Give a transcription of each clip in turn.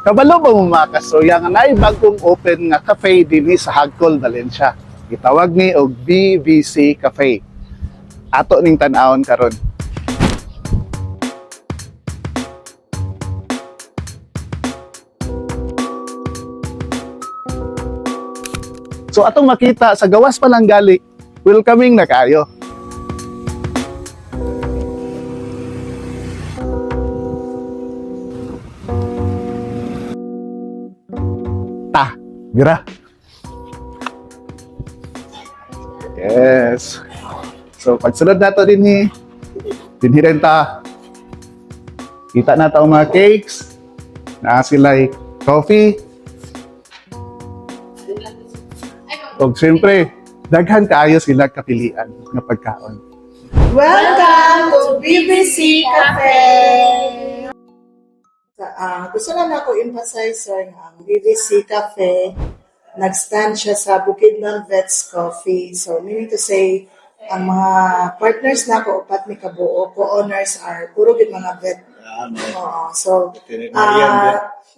Kabalo ba mo mga kasuya nga naay bagong open nga cafe dinhi sa Hagcol, Valencia. Gitawag ni og BVC Cafe. Ato ning tan-awon karon. So atong makita sa gawas pa lang gali, welcoming na kayo. Gira. Yes. So pagsunod nato dinhi rin ta. Kita na ta ang mga cakes. Na sila coffee. O siyempre, daghan kaayo sila kapilian ng pagkaon. Welcome to BBC Cafe! Gusto lang ako emphasize sir nga ang BBC Cafe nag-stand siya sa Bukidnon Vets Coffee. So meaning to say, ang mga partners na ako, upat ni Kabuo, co-owners are puro gid mga vet. So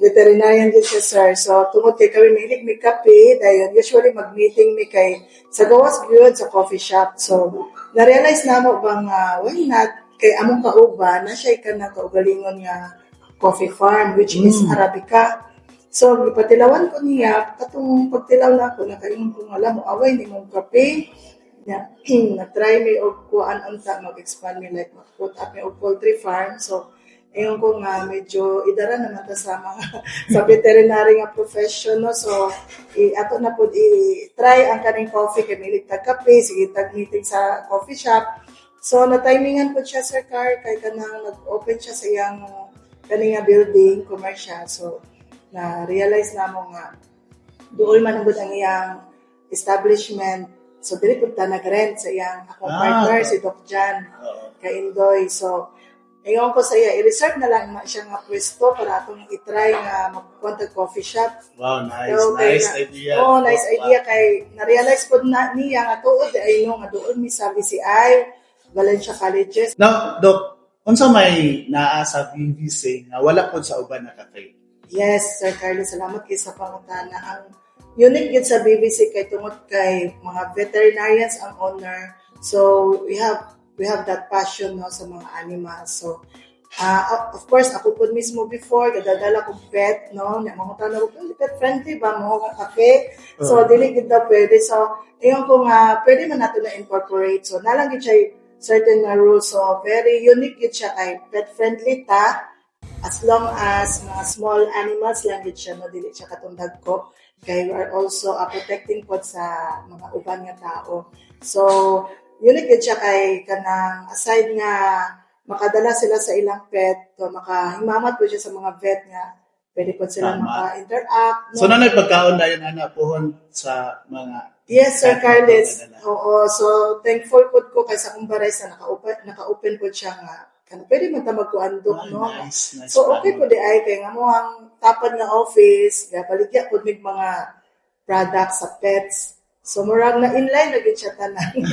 veterinarian din siya sir. So tungod kay kami mahilig may kape, dahil usually mag-meeting mi kay sa gawas gyud sa coffee shop. So na-realize na mo bang why not kay among kauban na siya kanang kaugalingon nga coffee farm, which is Arabica. So, ipatilawan ko niya, katong pagtilaw na ako, nakaingon ko alam mo, away ni mong kape, na-try me o kuan unta mag-expand me, like mag-put up me o poultry farm. So, ayun ko nga, medyo idara naman ta sa mga, sa veterinary nga profession, no? So, ato na po, i-try ang kaning coffee, kay may ligtag kape, sige, tag-meeting sa coffee shop. So, na-timingan ko siya, Sir Car, kay kanang nag-open siya sa iyang kaniya building, commercial. So, na-realize na mo nga, doon man ang iyang establishment. So, dili po ta nag-rent sa iyang akong partner, si Doc Jan, kay Indoy. So, ayon ko sa iya, i-reserve na lang siya nga pwesto para atong i-try nga mag-contact coffee shop. Wow, nice. So, nice idea. Oh, nice idea. Kay, na-realize po na niya nga tuod, ay nga doon mi sa VCI, Valencia Colleges. Now, Doc, unsa may naa sa BBC nga wala po sa uban na cafe? Yes, Sir Carlos, salamat kayo sa pangutana. Ang unique yun sa BBC kay tungod kay mga veterinarians ang owner. So, we have that passion no sa mga animals. So, of course, ako po mismo before, gadadala kong pet, no? Mga ko, pet friendly ba mo ka kape? So, dili gid daw pwede. So, ayun ko nga, pwede man nato na incorporate. So, nalang gid siya certain na rules. So, very unique yun siya kay pet-friendly ta. As long as mga small animals lang yun siya, no, dili siya katundag ko. Kaya we are also protecting po sa mga uban nga tao. So, unique yun siya kay kanang aside nga makadala sila sa ilang pet, so makahimamat po siya sa mga vet nga pwede po sila maka-interact. No? So, nanay pagkaon na yun, pohon sa mga... Yes, Sir Carles. Oo. So, thankful po ko kay sa kumbaray sa naka-open po siya nga. Pwede man ta magkuandok, no? Nice So, okay po di ay. Kaya nga mo ang tapad nga office, baligya po may mga products sa pets. So, murag na inline na siya tanan.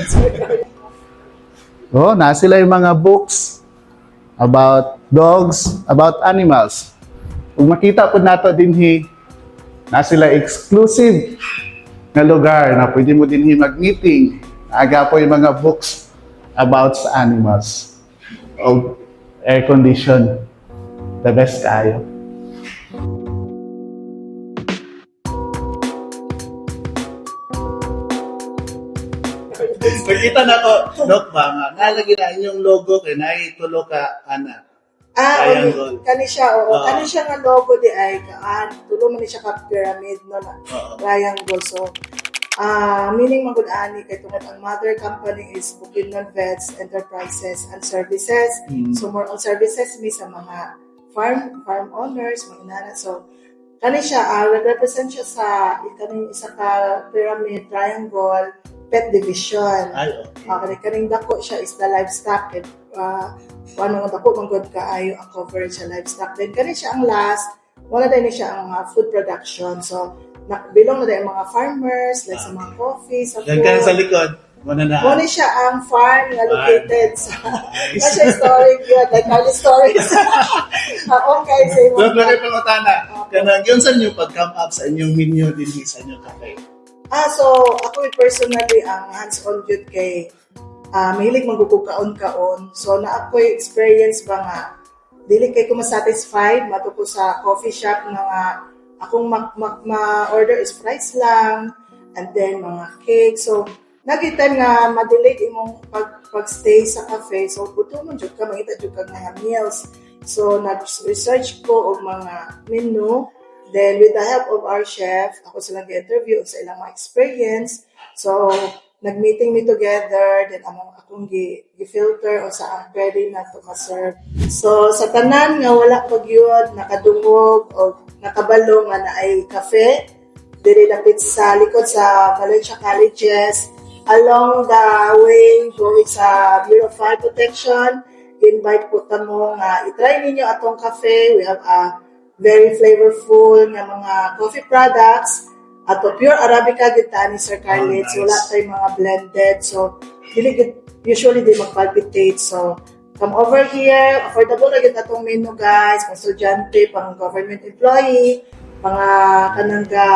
Oh, na sila yung mga books about dogs, about animals. Kung makita po nato dinhi, na sila exclusive na lugar na pwede mo dinhi mag-meeting. Aga po yung mga books about sa animals. O air condition. The best kayo. Nakita na ko, Doc ba nga, nalagi na inyong logo kay naitulo ka, ana. Triangle. Kani siya, oo. Kani siya nga logo di ay, tulong man siya ka pyramid, no, na triangle. So, meaning magud ani kay tungod ang mother company is Bukidnon Vets Enterprises and Services. So more on services mi sa mga farm owners, mga inana. So kani siya represent siya sa kaning isa ka pyramid triangle pet division. Ay, okay. Kaning dako siya is the livestock. Ano nga dako man gud kaayo ang coverage sa livestock. Then kani siya ang last, wala din siya ang food production. So bilong na dahil mga farmers, like sa mga coffee, sa Yan ka sa likod. Muna siya ang farm na located sa... Kasi historic yun, like all the stories. Okay, say mo. Doc, lagay pangutana. Kanang, yun saan yung pag-come up sa inyong menu din sa inyong cafe? So ako personally ang hands-on jud kay mahilig magkukukaon-kaon. So na ako experience ba nga dili kay ko ma-satisfied matuko sa coffee shop nga akong ma-order is fries lang and then mga cake. So nagitime nga ma-delay imong pag-stay sa cafe. So gutomon jud ka mangita jud ka nga meals. So nag-research ko og mga menu. Then, with the help of our chef, ako silang gi-interview sa ilang mga experience. So, nag-meeting me together. Then, akong gi-filter o saan pwede na ito ma-serve. So, sa tanan nga wala pag yun, nakadungog o nakabalo nga na ay cafe. Dili lapit sa likod sa Valencia Colleges. Along the way, going sa Bureau of Fire Protection, invite po tamo nga itry ninyo atong cafe. We have a very flavorful nga mga coffee products ato pure Arabica kita ni Sir Carlet. So wala tay mga blended, so usually di magpalpitate. So come over here, affordable na gid atong menu guys, pang estudyante, pang government employee, mga kanangga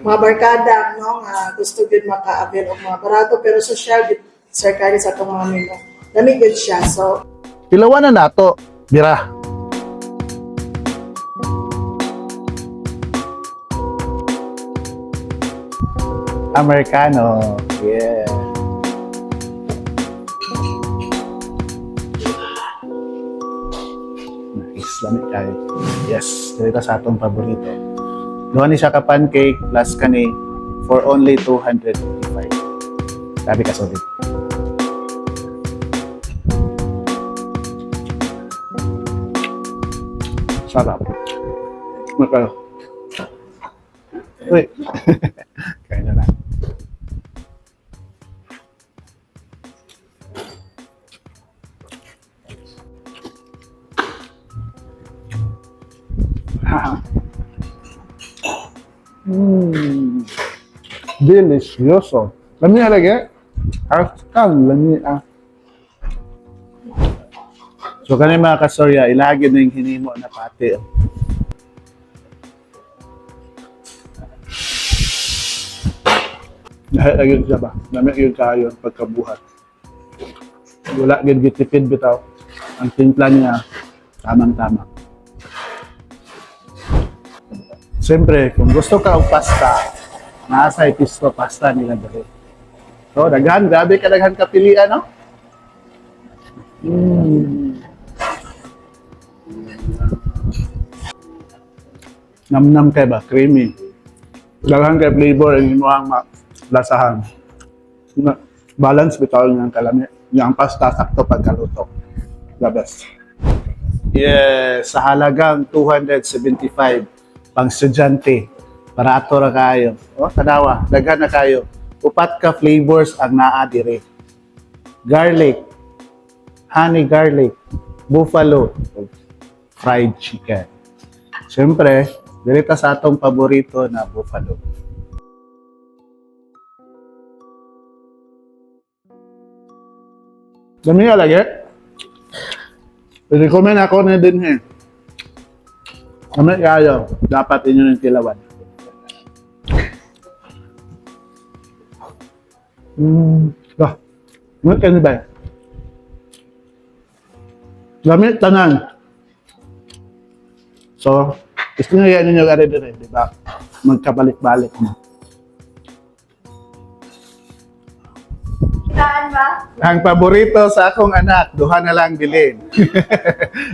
mga barkada no nga gusto gid maka-avail og mga barato pero social gid Sir Carlet sa atong mga menu. Dami gid siya. So Pilawan na nato, bira. Americano. Yeah. Nice. Lamig kayo. Yes. Dito sa atong paborito. Doon ni siya ka pancake plus kani for only 255. Sabi ka solid. Sarap. Makayo. Uy. Kaya na lang. Delicioso. Lamig lagi. Askan lamig So kani mga kasorya, ilagi na yung hinimo na pati. Dahil lagi siya ba? Lamig yun kayo pagkabuhat. Wala gid gitipid bitaw. Ang timpla niya tamang-tama. Siyempre, kung gusto ka ng pasta, nasa pisto pasta nila dali. So, daghan, grabe ka daghan kapilian, no? Namnam kay ba? Creamy. Daghan kay flavor ang imuhang lasahan. Balance bitaw niyang kalami. Yung pasta sakto pagkaluto. The best. Yes, sa halagang 275 pang estudyante. Barato ra kayo. O, tanawa, daghan na kayo. Upat ka flavors ang naa dire. Garlic, honey garlic, buffalo, fried chicken. Siyempre, direta sa atong paborito na buffalo. Dami nga lagi. I-recommend ako na din eh. Kami kayo, dapat inyo ng tilawan. Ngot ka ba? Gamit tanan. So, gusto nyo yan ninyo gari din, di ba? Magkabalik-balik mo. Saan ba? Ang paborito sa akong anak, duha na lang bilin.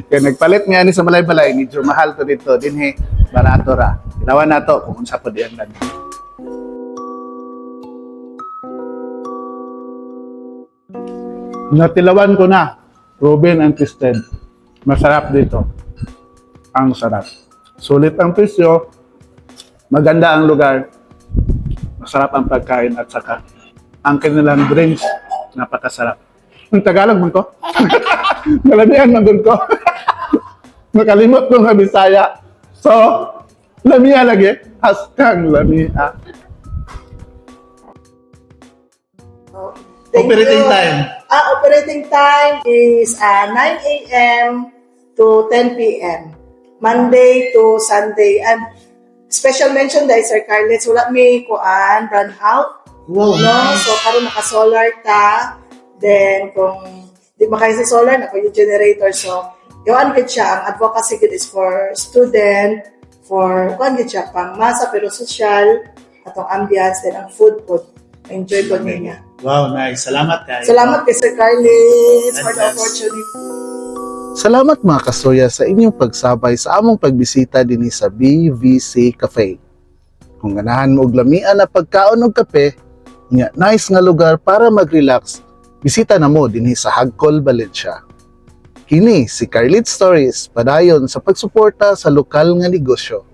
Kaya nagpalit nga ni sa balay-balay, medyo mahal to dito. Dinhi, barato ra. Ilawan na to kung unsa po diyan lang. Natilawan ko na. Ruben and Kristen. Masarap dito. Ang sarap. Sulit ang presyo. Maganda ang lugar. Masarap ang pagkain at saka ang kanilang drinks, napakasarap. Ang Tagalog man ko. Nalamihan man ko. Nakalimot ko nga Bisaya. So, lamia lagi. Haskang lamia. Thank Operating you. time. Operating time is 9 a.m. to 10 p.m. Monday to Sunday. And special mention dahil Sir Carlet, wala may kuan, run out. Wow, No? So, karon naka-solar ta. Then, kung di makaya sa solar, nako yung generator. So, yun gid siya. Ang advocacy gid is for student, for, kuan gid siya, pang masa pero social, atong ambience, then ang food po. Enjoy ko niya. wow, nice. Salamat kayo. Salamat kay Sir Carlet for the Yes. opportunity. Salamat mga kasoya sa inyong pagsabay sa among pagbisita dinhi sa BVC Cafe. Kung ganahan mo og lamian na pagkaon og kape, nya nice nga lugar para mag-relax, bisita na mo dinhi sa Hagkol, Valencia. Kini si Carlit Stories, padayon sa pagsuporta sa lokal nga negosyo.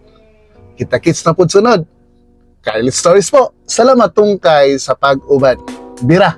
Kita-kits na pud sunod. Carlit Stories po. Salamat tungkay sa pag-uban. Bira!